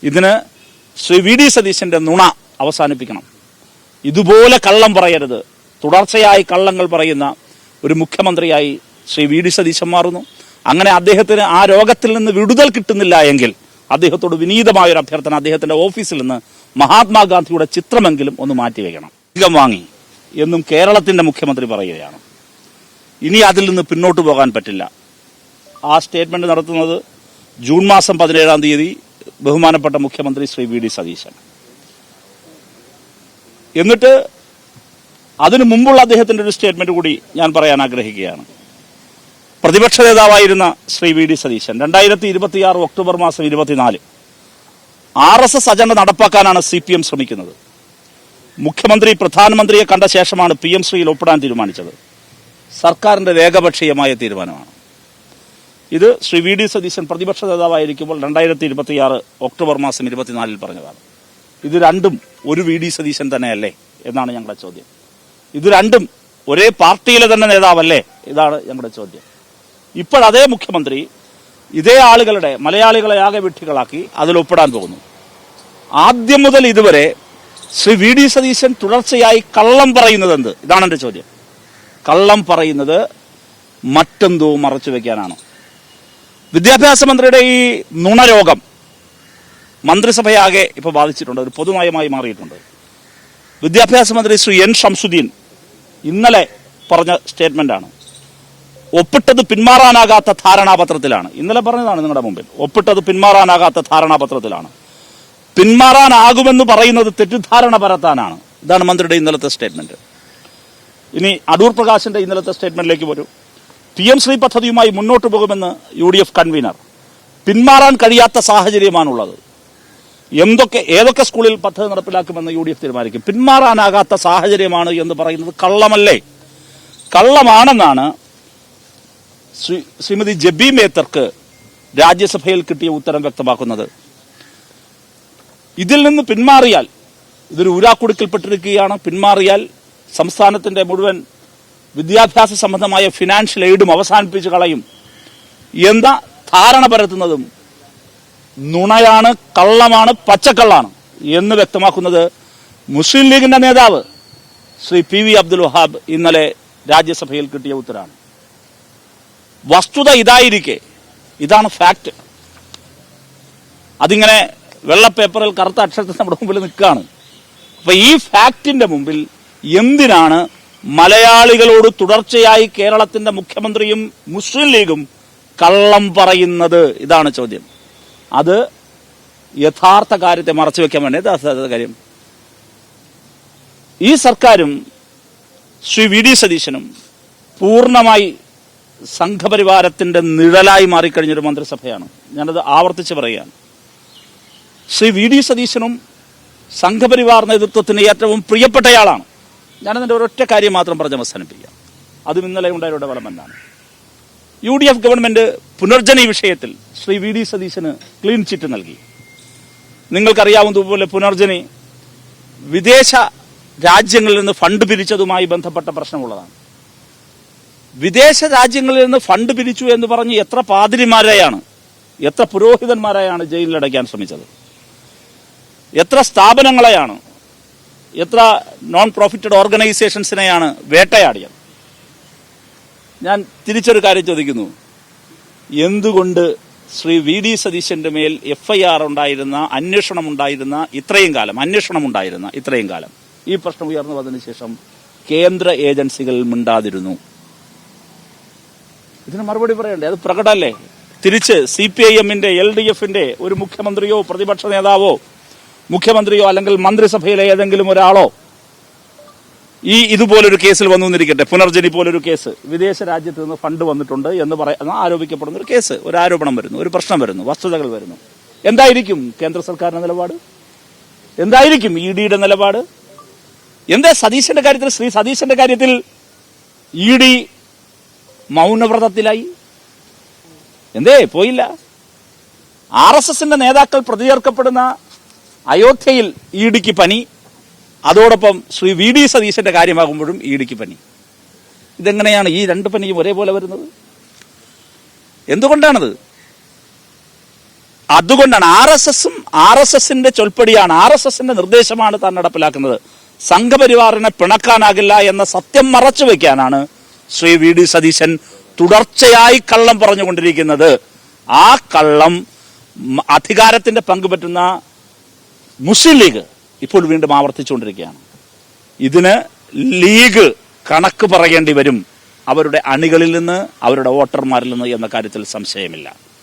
ഇതിന് Shri V D സതീശന്റെ നുണ അവസാനിപ്പിക്കണം. ഇതുപോലെ കള്ളം പറയരുത്. തുടർച്ചയായി കള്ളങ്ങൾ പറയുന്ന ഒരു മുഖ്യമന്ത്രിയായി ശ്രീ വി ഡി സതീശൻ മാറുന്നു. അങ്ങനെ അദ്ദേഹത്തിന് ആ രോഗത്തിൽ നിന്ന് വിടുതൽ കിട്ടുന്നില്ല എങ്കിൽ അദ്ദേഹത്തോട് വിനീതമായൊരു അഭ്യർത്ഥന, അദ്ദേഹത്തിന്റെ ഓഫീസിൽ നിന്ന് മഹാത്മാഗാന്ധിയുടെ ചിത്രമെങ്കിലും ഒന്ന് മാറ്റിവെക്കണം. അധികം വാങ്ങി എന്നും കേരളത്തിന്റെ മുഖ്യമന്ത്രി പറയുകയാണ്. ഇനി അതിൽ നിന്ന് പിന്നോട്ട് പോകാൻ പറ്റില്ല. ആ സ്റ്റേറ്റ്മെന്റ് നടത്തുന്നത് ജൂൺ മാസം 17-ാം തീയതി ബഹുമാനപ്പെട്ട മുഖ്യമന്ത്രി ശ്രീ വി ഡി സതീശൻ. എന്നിട്ട് അതിനു മുമ്പുള്ള അദ്ദേഹത്തിന്റെ ഒരു സ്റ്റേറ്റ്മെന്റ് കൂടി ഞാൻ പറയാൻ ആഗ്രഹിക്കുകയാണ്. പ്രതിപക്ഷ നേതാവായിരുന്ന Shri V D Satheesan 2026 October മാസം 24 RSS അജണ്ട നടപ്പാക്കാനാണ് CPM ശ്രമിക്കുന്നത്. മുഖ്യമന്ത്രി പ്രധാനമന്ത്രിയെ കണ്ട ശേഷമാണ് PM ശ്രീയിൽ ഒപ്പിടാൻ തീരുമാനിച്ചത്. സർക്കാരിന്റെ ഏകപക്ഷീയമായ തീരുമാനമാണ് ഇത്. ശ്രീ വി ഡി സതീശൻ പ്രതിപക്ഷ നേതാവായിരിക്കുമ്പോൾ 2026 ഒക്ടോബർ മാസം 24 പറഞ്ഞതാണ്. ഇത് രണ്ടും ഒരു വി ഡി സതീശൻ തന്നെയല്ലേ എന്നാണ് ഞങ്ങളുടെ ചോദ്യം. ഇത് രണ്ടും ഒരേ പാർട്ടിയിലെ തന്നെ നേതാവല്ലേ? ഇതാണ് ഞങ്ങളുടെ ചോദ്യം. ഇപ്പോഴതേ മുഖ്യമന്ത്രി ഇതേ ആളുകളുടെ മലയാളികളെ ആകെ വിഡ്ഢികളാക്കി അതിൽ ഒപ്പിടാൻ പോകുന്നു. ആദ്യം മുതൽ ഇതുവരെ ശ്രീ വി ഡി സതീശൻ തുടർച്ചയായി കള്ളം പറയുന്നത് എന്ത്? ഇതാണ് എന്റെ ചോദ്യം. കള്ളം പറയുന്നത് മറ്റെന്തോ മറച്ചു വെക്കാനാണ്. വിദ്യാഭ്യാസ മന്ത്രിയുടെ ഈ നുണരോഗം മന്ത്രിസഭയാകെ ഇപ്പോൾ ബാധിച്ചിട്ടുണ്ട്. ഒരു പൊതുനയമായി മാറിയിട്ടുണ്ട്. വിദ്യാഭ്യാസ മന്ത്രി ശ്രീ N. ഷംസുദ്ദീൻ ഇന്നലെ പറഞ്ഞ സ്റ്റേറ്റ്മെന്റാണ്. ഒപ്പിട്ടത് പിന്മാറാനാകാത്ത ധാരണാപത്രത്തിലാണ്. ഇന്നലെ പറഞ്ഞതാണ് നിങ്ങളുടെ മുമ്പിൽ. ഒപ്പിട്ടത് പിന്മാറാനാകാത്ത ധാരണാപത്രത്തിലാണ്. പിന്മാറാനാകുമെന്ന് പറയുന്നത് തെറ്റിദ്ധാരണ പരത്താനാണ്. ഇതാണ് മന്ത്രിയുടെ ഇന്നലത്തെ സ്റ്റേറ്റ്മെന്റ്. ഇനി അടൂർ പ്രകാശിന്റെ ഇന്നലത്തെ സ്റ്റേറ്റ്മെന്റിലേക്ക് വരും. PM ശ്രീ പദ്ധതിയുമായി മുന്നോട്ട് പോകുമെന്ന് UDF കൺവീനർ. പിന്മാറാൻ കഴിയാത്ത സാഹചര്യമാണുള്ളത്. ഏതൊക്കെ സ്കൂളിൽ പദ്ധതി നടപ്പിലാക്കുമെന്ന് UDF തീരുമാനിക്കും. പിന്മാറാനാകാത്ത സാഹചര്യമാണ് എന്ന് പറയുന്നത് കള്ളമല്ലേ? കള്ളമാണെന്നാണ് ശ്രീമതി ജബി മേത്തർക്ക് രാജ്യസഭയിൽ കിട്ടിയ ഉത്തരം വ്യക്തമാക്കുന്നത്. ഇതിൽ നിന്ന് പിന്മാറിയാൽ ഇതൊരു ഊരാക്കുടുക്കിൽപ്പെട്ടിരിക്കുകയാണ്. പിന്മാറിയാൽ സംസ്ഥാനത്തിന്റെ മുഴുവൻ വിദ്യാഭ്യാസ സംബന്ധമായ ഫിനാൻഷ്യൽ എയ്ഡും അവസാനിപ്പിച്ച് കളയും എന്ന ധാരണ പരത്തുന്നതും നുണയാണ്, കള്ളമാണ്, പച്ചക്കള്ളാണ് എന്ന് വ്യക്തമാക്കുന്നത് മുസ്ലിം ലീഗിന്റെ നേതാവ് ശ്രീ PV അബ്ദുൽ വഹാബ് ഇന്നലെ രാജ്യസഭയിൽ കിട്ടിയ ഉത്തരമാണ്. വസ്തുത ഇതായിരിക്കെ, ഇതാണ് ഫാക്ട്. അതിങ്ങനെ വെള്ളപ്പേപ്പറിൽ കറുത്ത അക്ഷരത്തിൽ നമ്മുടെ മുമ്പിൽ നിൽക്കുകയാണ്. അപ്പൊ ഈ ഫാക്ടിന്റെ മുമ്പിൽ എന്തിനാണ് മലയാളികളോട് തുടർച്ചയായി കേരളത്തിന്റെ മുഖ്യമന്ത്രിയും മുസ്ലിം ലീഗും കള്ളം പറയുന്നത്? ഇതാണ് ചോദ്യം. അത് യഥാർത്ഥ കാര്യത്തെ മറച്ചു വെക്കാൻ വേണ്ടി യഥാർത്ഥ കാര്യം. ഈ സർക്കാരും ശ്രീ വി ഡി സതീശനും പൂർണ്ണമായി സംഘപരിവാരത്തിന്റെ നിഴലായി മാറിക്കഴിഞ്ഞൊരു മന്ത്രിസഭയാണ്. ഞാനത് ആവർത്തിച്ച് പറയുകയാണ്. ശ്രീ വി ഡി സതീശനും സംഘപരിവാർ നേതൃത്വത്തിന് ഏറ്റവും പ്രിയപ്പെട്ടയാളാണ്. ഞാനതിന്റെ ഒരൊറ്റ കാര്യം മാത്രം പറഞ്ഞ് അവസാനിപ്പിക്കാം. അതും ഇന്നലെ ഉണ്ടായ ഡെവലപ്മെന്റാണ്. UDF ഗവൺമെന്റ് പുനർജനി വിഷയത്തിൽ ശ്രീ വി ഡി സതീശന് ക്ലീൻ ചിറ്റ് നൽകി. നിങ്ങൾക്കറിയാവുന്നതുപോലെ പുനർജനി വിദേശ രാജ്യങ്ങളിൽ നിന്ന് ഫണ്ട് പിരിച്ചതുമായി ബന്ധപ്പെട്ട പ്രശ്നമുള്ളതാണ്. വിദേശ രാജ്യങ്ങളിൽ നിന്ന് ഫണ്ട് പിരിച്ചു എന്ന് പറഞ്ഞ് എത്ര പാതിരിമാരെയാണ്, എത്ര പുരോഹിതന്മാരെയാണ് ജയിലിലടയ്ക്കാൻ ശ്രമിച്ചത്? എത്ര സ്ഥാപനങ്ങളെയാണ്, എത്ര നോൺ പ്രോഫിറ്റഡ് ഓർഗനൈസേഷൻസിനെയാണ് വേട്ടയാടിയത്? ഞാൻ തിരിച്ചൊരു കാര്യം ചോദിക്കുന്നു. എന്തുകൊണ്ട് ശ്രീ വി ഡി സതീശന്റെ മേൽ FIR ഉണ്ടായിരുന്ന, അന്വേഷണം ഉണ്ടായിരുന്ന ഇത്രയും കാലം ഈ പ്രശ്നം ഉയർന്നു വന്നതിന് ശേഷം കേന്ദ്ര ഏജൻസികൾ മിണ്ടാതിരുന്നു? ഇതിന് മറുപടി പറയണ്ടേ? അത് പ്രകടമല്ലേ? തിരിച്ച് CPIMന്റെ LDFന്റെ ഒരു മുഖ്യമന്ത്രിയോ പ്രതിപക്ഷ നേതാവോ മുഖ്യമന്ത്രിയോ അല്ലെങ്കിൽ മന്ത്രിസഭയിലെ ഏതെങ്കിലും ഒരാളോ ഇതുപോലൊരു കേസിൽ വന്നു എന്നിരിക്കട്ടെ, പുനർജനി പോലൊരു കേസ്, വിദേശ രാജ്യത്ത് നിന്ന് ഫണ്ട് വന്നിട്ടുണ്ട് എന്ന് ആരോപിക്കപ്പെടുന്ന ഒരു കേസ്, ഒരു ആരോപണം വരുന്നു, ഒരു പ്രശ്നം വരുന്നു, വസ്തുതകൾ വരുന്നു. എന്തായിരിക്കും കേന്ദ്ര സർക്കാരിന്റെ നിലപാട്? എന്തായിരിക്കും EDയുടെ നിലപാട്? എന്താ സതീശന്റെ കാര്യത്തിൽ, ശ്രീ സതീശന്റെ കാര്യത്തിൽ ED മൗനവ്രതത്തിലായി? എന്തേ പോയില്ല? RSSന്റെ നേതാക്കൾ പ്രതിചേർക്കപ്പെടുന്ന അയോധ്യയിൽ EDക്ക് പനി, അതോടൊപ്പം ശ്രീ വി ഡി സതീശന്റെ കാര്യമാകുമ്പോഴും EDക്ക് പനി. ഇതെങ്ങനെയാണ് ഈ രണ്ട് പനിയും ഒരേപോലെ വരുന്നത്? എന്തുകൊണ്ടാണത്? അതുകൊണ്ടാണ് RSSും RSSന്റെ ചൊൽപ്പടിയാണ്, RSSന്റെ നിർദ്ദേശമാണ് താൻ നടപ്പിലാക്കുന്നത്. സംഘപരിവാറിനെ പിണക്കാനാകില്ല എന്ന സത്യം മറച്ചു വയ്ക്കാനാണ് ശ്രീ വി ഡി സതീശൻ തുടർച്ചയായി കള്ളം പറഞ്ഞുകൊണ്ടിരിക്കുന്നത്. ആ കള്ളം അധികാരത്തിന്റെ പങ്കുപറ്റുന്ന മുസ്ലിം ലീഗ് ഇപ്പോൾ വീണ്ടും ആവർത്തിച്ചുകൊണ്ടിരിക്കുകയാണ്. ഇതിന് ലീഗ് കണക്ക് പറയേണ്ടി വരും അവരുടെ അണികളിൽ നിന്ന്, അവരുടെ വോട്ടർമാരിൽ നിന്ന് എന്ന കാര്യത്തിൽ സംശയമില്ല.